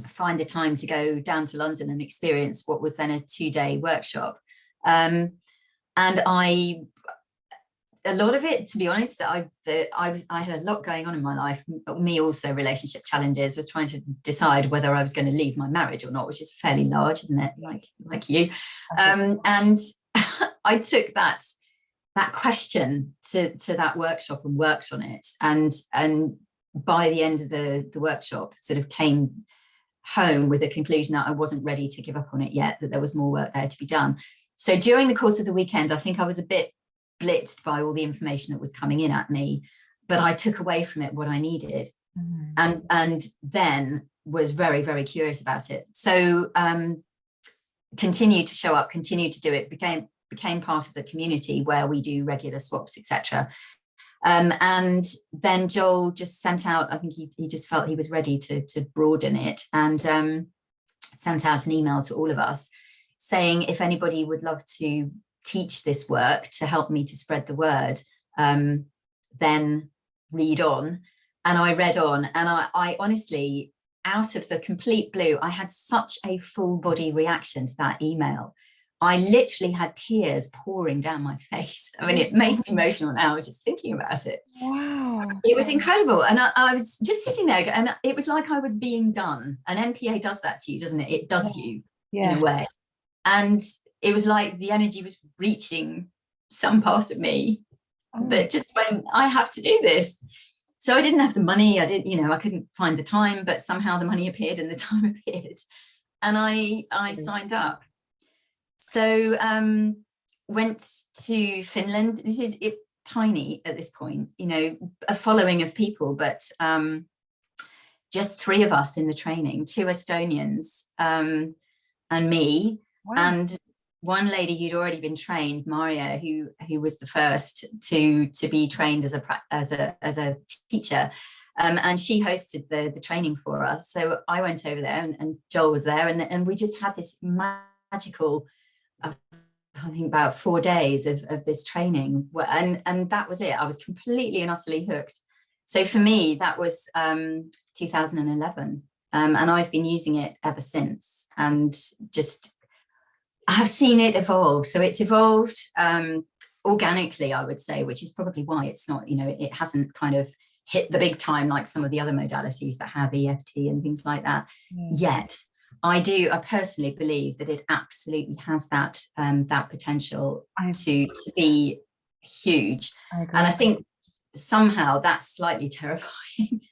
find the time to go down to London and experience what was then a 2-day workshop. And a lot of it, to be honest, I had a lot going on in my life. Me also, relationship challenges, was trying to decide whether I was going to leave my marriage or not, which is fairly large, isn't it? Like you. And I took that question to that workshop and worked on it. And by the end of the workshop, sort of came home with a conclusion that I wasn't ready to give up on it yet, that there was more work there to be done. So during the course of the weekend, I think I was a bit blitzed by all the information that was coming in at me, but I took away from it what I needed, and then was very, very curious about it. So continued to show up, continued to do it, became part of the community where we do regular swaps, etc. And then Joel just sent out, I think he just felt he was ready to broaden it, and sent out an email to all of us saying if anybody would love to teach this work to help me to spread the word, then read on. And I read on, and I honestly, out of the complete blue, I had such a full body reaction to that email. I literally had tears pouring down my face. I mean, it makes me emotional now. I was just thinking about it. Wow. It was incredible. And I was just sitting there, and it was like I was being done. And NPA does that to you, doesn't it? It does you in a way. And it was like the energy was reaching some part of me that just went, I have to do this. So I didn't have the money. I couldn't find the time, but somehow the money appeared and the time appeared. And I signed up. So went to Finland. This is tiny at this point, you know, a following of people, but just 3 of us in the training, 2 Estonians and me. Wow. And one lady who'd already been trained, Maria, who was the first to be trained as a teacher, and she hosted the training for us. So I went over there, and Joel was there, and we just had this magical, I think about 4 days of this training, and that was it. I was completely and utterly hooked. So for me, that was 2011. And I've been using it ever since. And just, I've seen it evolve. So it's evolved organically, I would say, which is probably why it's not, it hasn't kind of hit the big time like some of the other modalities that have EFT and things like that yet. I personally believe that it absolutely has that potential to be huge. And I think somehow that's slightly terrifying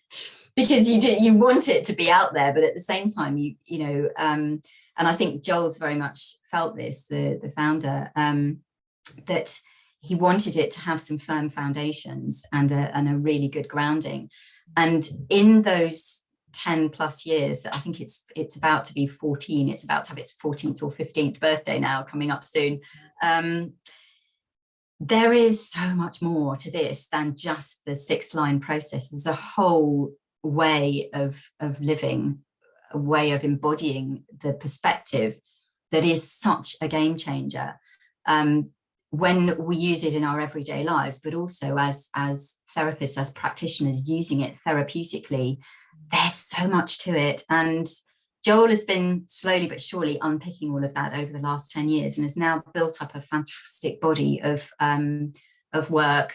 because you want it to be out there, but at the same time, and I think Joel's very much felt this, the founder, that he wanted it to have some firm foundations and a really good grounding. And in those 10 plus years, that I think it's about to be 14, it's about to have its 14th or 15th birthday now coming up soon. There is so much more to this than just the 6-line process. There's a whole way of living, a way of embodying the perspective that is such a game changer. When we use it in our everyday lives, but also as therapists, as practitioners using it therapeutically, there's so much to it. And Joel has been slowly but surely unpicking all of that over the last 10 years and has now built up a fantastic body of work,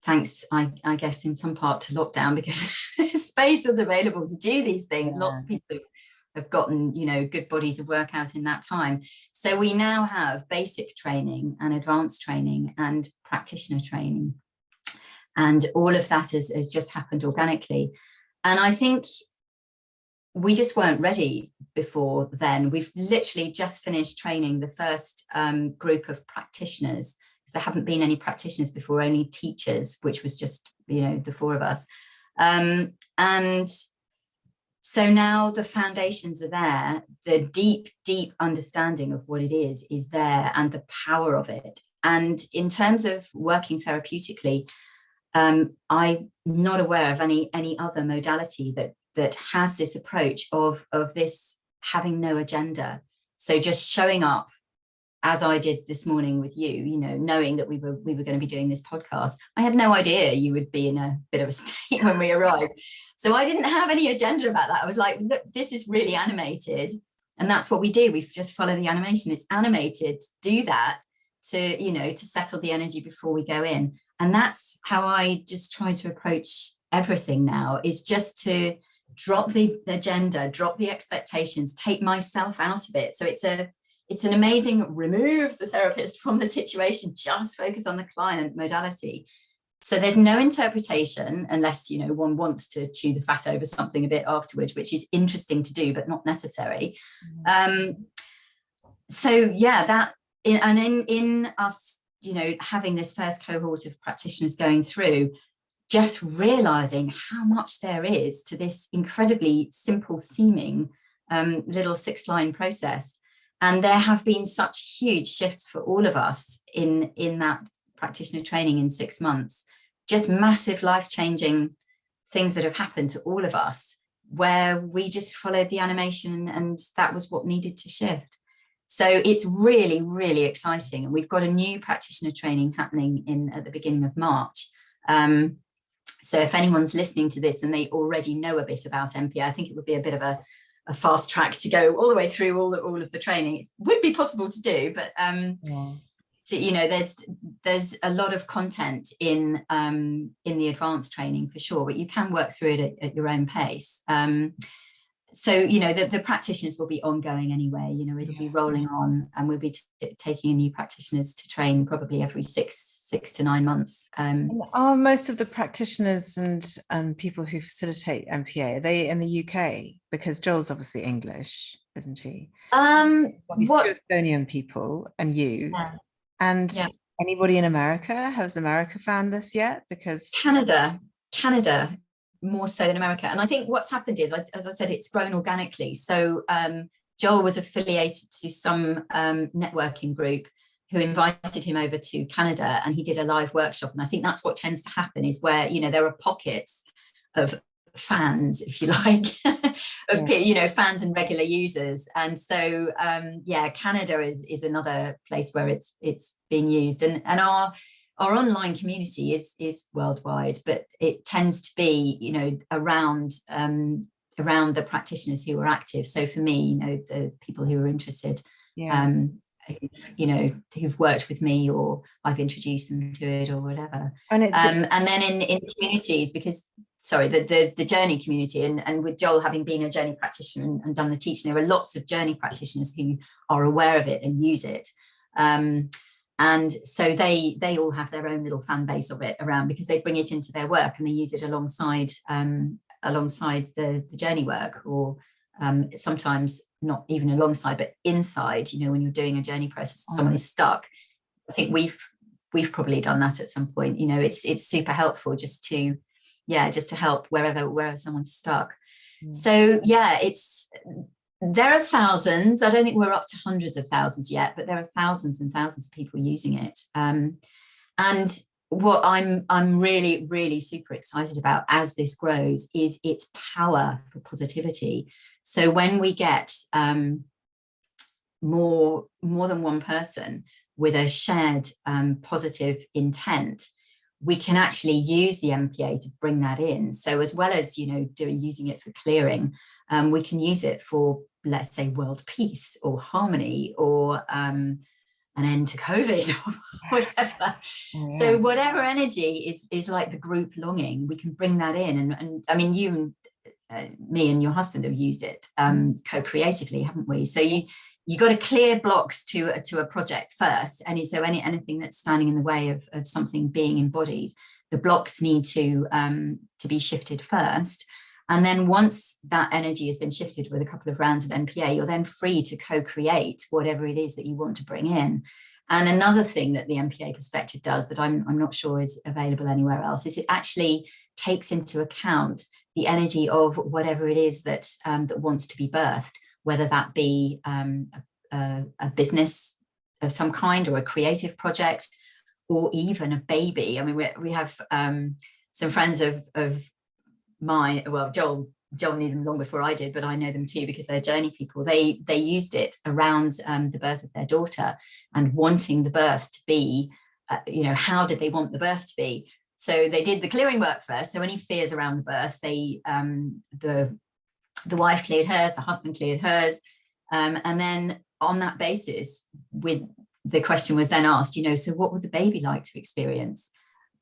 thanks, I guess, in some part to lockdown, because space was available to do these things. Yeah. Lots of people have gotten, good bodies of work out in that time. So we now have basic training and advanced training and practitioner training. And all of that has just happened organically. And I think we just weren't ready before then. We've literally just finished training the first group of practitioners, because there haven't been any practitioners before, only teachers, which was just, the 4 of us. And so now the foundations are there, the deep, deep understanding of what it is there, and the power of it. And in terms of working therapeutically, I'm not aware of any other modality that has this approach of this having no agenda. So just showing up, as I did this morning with you, knowing that we were going to be doing this podcast. I had no idea you would be in a bit of a state when we arrived. So I didn't have any agenda about that. I was like, look, this is really animated. And that's what we do. We just follow the animation. It's animated. Do that to settle the energy before we go in. And that's how I just try to approach everything now, is just to drop the agenda, drop the expectations, take myself out of it. So it's an amazing remove the therapist from the situation, just focus on the client modality. So there's no interpretation unless, one wants to chew the fat over something a bit afterwards, which is interesting to do, but not necessary. So yeah, that in us, having this first cohort of practitioners going through, just realizing how much there is to this incredibly simple seeming little 6-line process. And there have been such huge shifts for all of us in that practitioner training in 6 months, just massive life-changing things that have happened to all of us, where we just followed the animation and that was what needed to shift. So it's really, really exciting. And we've got a new practitioner training happening at the beginning of March. So if anyone's listening to this and they already know a bit about NPA, I think it would be a bit of a fast track to go all the way through all of the training. It would be possible to do, but there's a lot of content in the advanced training for sure, but you can work through it at your own pace. So the practitioners will be ongoing anyway. It'll be rolling on, and we'll be taking in new practitioners to train probably every 6 to 9 months. Are most of the practitioners and people who facilitate NPA, are they in the UK? Because Joel's obviously English, isn't he? These 2 Estonian people and you, and anybody in America? Has America found this yet? Because Canada more so than America. And I think what's happened is, as I said, it's grown organically. So Joel was affiliated to some networking group who invited him over to Canada, and he did a live workshop. And I think that's what tends to happen, is where, there are pockets of fans, if you like, of fans and regular users. And so Canada is another place where it's being used. And our online community is worldwide, but it tends to be, you know, around the practitioners who are active. So for me, you know, the people who are interested, you know, who've worked with me, or I've introduced them to it, or whatever. And then in communities, because sorry, the journey community, and with Joel having been a journey practitioner and done the teaching, there are lots of journey practitioners who are aware of it and use it. And so they all have their own little fan base of it around, because they bring it into their work and they use it alongside the journey work, or sometimes not even alongside, but inside, you know, when you're doing a journey process, someone is stuck. I think we've probably done that at some point. You know, it's super helpful just to help wherever someone's stuck. So yeah, there are thousands. I don't think we're up to hundreds of thousands yet, but there are thousands and thousands of people using it. And what I'm really, really super excited about as this grows is its power for positivity. So when we get more than one person with a shared positive intent, we can actually use the NPA to bring that in. So as well as, you know, using it for clearing, we can use it for, let's say, world peace or harmony, or an end to COVID, or whatever. So whatever energy is like the group longing, we can bring that in. And I mean, you and me and your husband have used it co-creatively, haven't we? So you got to clear blocks to a project first. Anything that's standing in the way of something being embodied, the blocks need to be shifted first. And then once that energy has been shifted with a couple of rounds of NPA, you're then free to co-create whatever it is that you want to bring in. And another thing that the NPA perspective does that I'm not sure is available anywhere else is it actually takes into account the energy of whatever it is that wants to be birthed, whether that be a business of some kind, or a creative project, or even a baby. I mean, we have some friends of mine. Well, Joel knew them long before I did, but I know them too because they're journey people. They used it around the birth of their daughter, and wanting the birth to be, you know, how did they want the birth to be? So they did the clearing work first. So any fears around the birth, the wife cleared hers, the husband cleared hers, and then on that basis, the question was then asked, you know, so what would the baby like to experience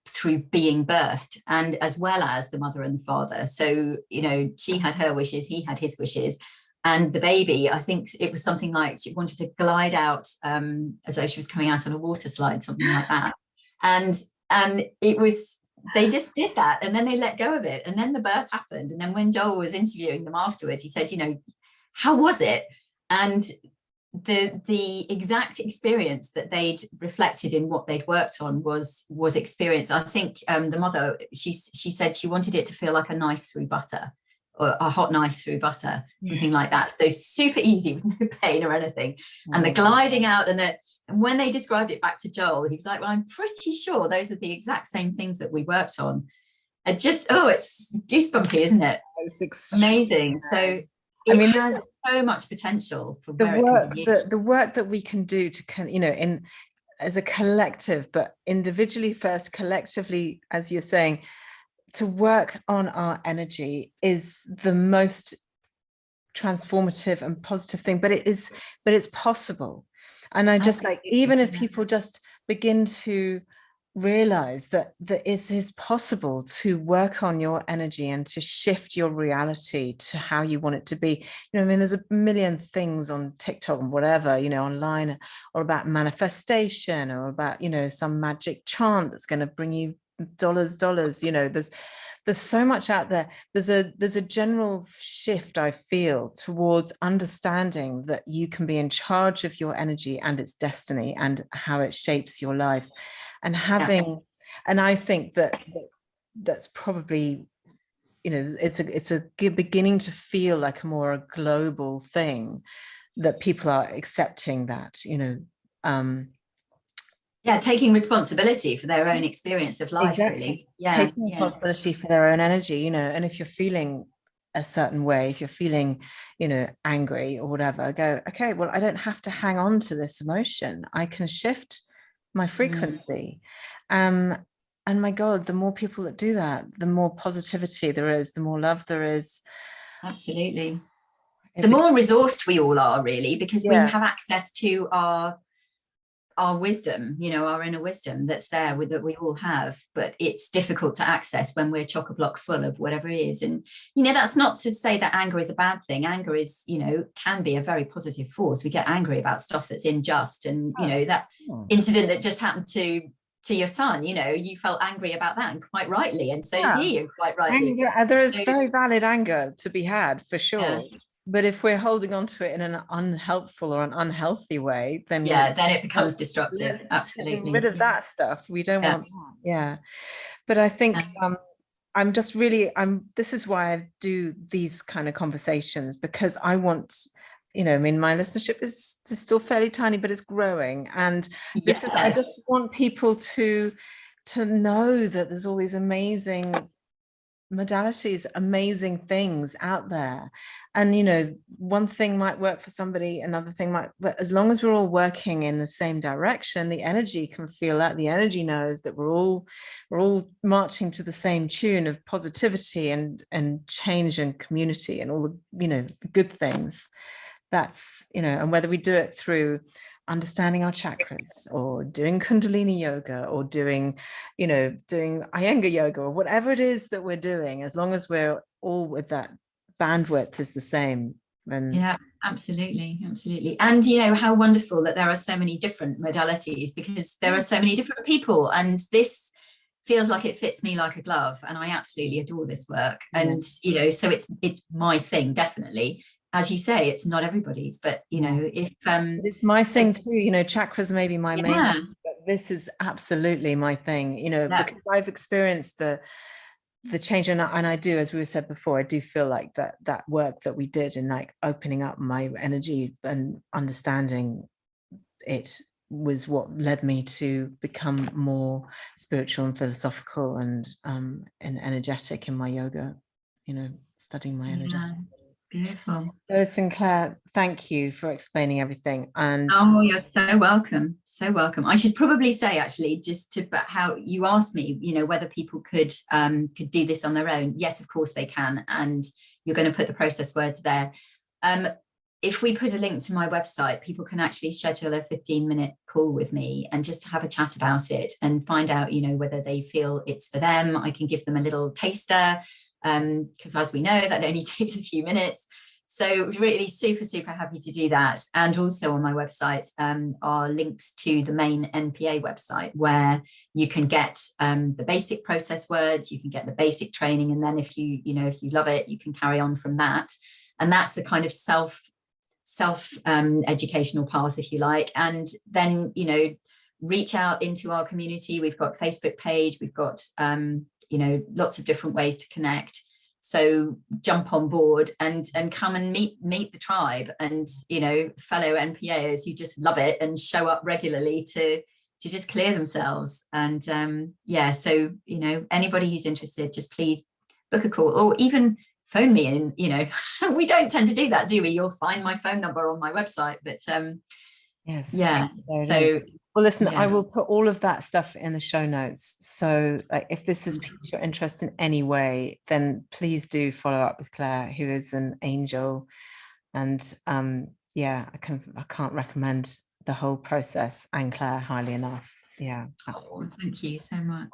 through being birthed, and as well as the mother and the father. So, you know, she had her wishes, he had his wishes, and the baby, I think it was something like she wanted to glide out as though she was coming out on a water slide, something like that. And it was, they just did that, and then they let go of it, and then the birth happened. And then when Joel was interviewing them afterwards, he said, you know, how was it? And the exact experience that they'd reflected in what they'd worked on was experience. I think the mother, she said she wanted it to feel like a knife through butter, or a hot knife through butter, something like that. So super easy with no pain or anything. And the gliding out, and when they described it back to Joel, he was like, well, I'm pretty sure those are the exact same things that we worked on. And just, it's goosebumpy, isn't it? It's amazing. So it has so much potential for the work that we can do to, you know, as a collective, but individually first, collectively, as you're saying, to work on our energy is the most transformative and positive thing, but it's possible. And I just like, even if people just begin to realize that it is possible to work on your energy and to shift your reality to how you want it to be. You know, I mean, there's a million things on TikTok and whatever, you know, online, or about manifestation, or about, you know, some magic chant that's going to bring you dollars, you know, there's so much out there. There's a general shift, I feel, towards understanding that you can be in charge of your energy and its destiny and how it shapes your life. And having, and I think that's probably, you know, it's a beginning to feel like a more global thing, that people are accepting that, you know, taking responsibility for their own experience of life. Exactly. Really, taking responsibility for their own energy, you know. And if you're feeling a certain way, if you're feeling, you know, angry or whatever, go, okay, well, I don't have to hang on to this emotion. I can shift my frequency. And my God, the more people that do that, the more positivity there is, the more love there is. Absolutely. The more resourced we all are, really, because we have access to our wisdom, you know, our inner wisdom that's there that we all have, but it's difficult to access when we're chock-a-block full of whatever it is. And, you know, that's not to say that anger is a bad thing. Anger is, you know, can be a very positive force. We get angry about stuff that's unjust. And, you know, that incident that just happened to your son, you know, you felt angry about that, and quite rightly. And so did he, and quite rightly. Anger, there is very valid anger to be had, for sure. Yeah. But if we're holding on to it in an unhelpful or an unhealthy way, then then it becomes destructive. Absolutely. Get rid of that stuff. We don't want that. Yeah. But I think I'm just really, this is why I do these kind of conversations, because I want, you know, I mean, my listenership is still fairly tiny, but it's growing. And this is, I just want people to know that there's all these amazing modalities, amazing things out there. And, you know, one thing might work for somebody, another thing might, but as long as we're all working in the same direction, the energy can feel that. The energy knows that we're all marching to the same tune of positivity and change and community and all the, you know, the good things. That's, you know, and whether we do it through understanding our chakras, or doing Kundalini yoga, or doing, you know, doing Iyengar yoga, or whatever it is that we're doing, as long as we're all with that bandwidth is the same, then absolutely. And, you know, how wonderful that there are so many different modalities, because there are so many different people, and this feels like it fits me like a glove, and I absolutely adore this work. And, you know, so it's my thing, definitely. As you say, it's not everybody's, but, you know, if it's my thing too, you know, chakras may be my main thing, but this is absolutely my thing, you know, because I've experienced the change, and I do, as we said before, I do feel like that work that we did in like opening up my energy and understanding it was what led me to become more spiritual and philosophical and energetic in my yoga, you know, studying my energetic. Beautiful. So Sinclair, thank you for explaining everything. And you're so welcome. So welcome. I should probably say, actually, just to how you asked me, you know, whether people could do this on their own. Yes, of course they can. And you're going to put the process words there. If we put a link to my website, people can actually schedule a 15-minute call with me and just have a chat about it and find out, you know, whether they feel it's for them. I can give them a little taster, because as we know, that only takes a few minutes. So really super happy to do that. And also on my website are links to the main NPA website, where you can get the basic process words, you can get the basic training, and then if you love it, you can carry on from that. And that's a kind of self educational path, if you like. And then, you know, reach out into our community. We've got Facebook page, we've got you know, lots of different ways to connect. So jump on board and come and meet the tribe, and, you know, fellow NPAs who just love it and show up regularly to just clear themselves. And so, you know, anybody who's interested, just please book a call, or even phone me. And, you know, we don't tend to do that, do we? You'll find my phone number on my website, but yes. So well, listen, I will put all of that stuff in the show notes. So if this has piqued your interest in any way, then please do follow up with Claire, who is an angel. And I can't recommend the whole process and Claire highly enough. Thank you so much.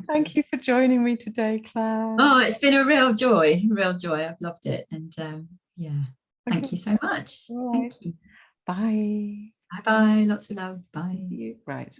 Thank you for joining me today, Claire. It's been a real joy. I've loved it. And thank you so much. Thank you. Bye. Bye. Lots of love. Bye. Right.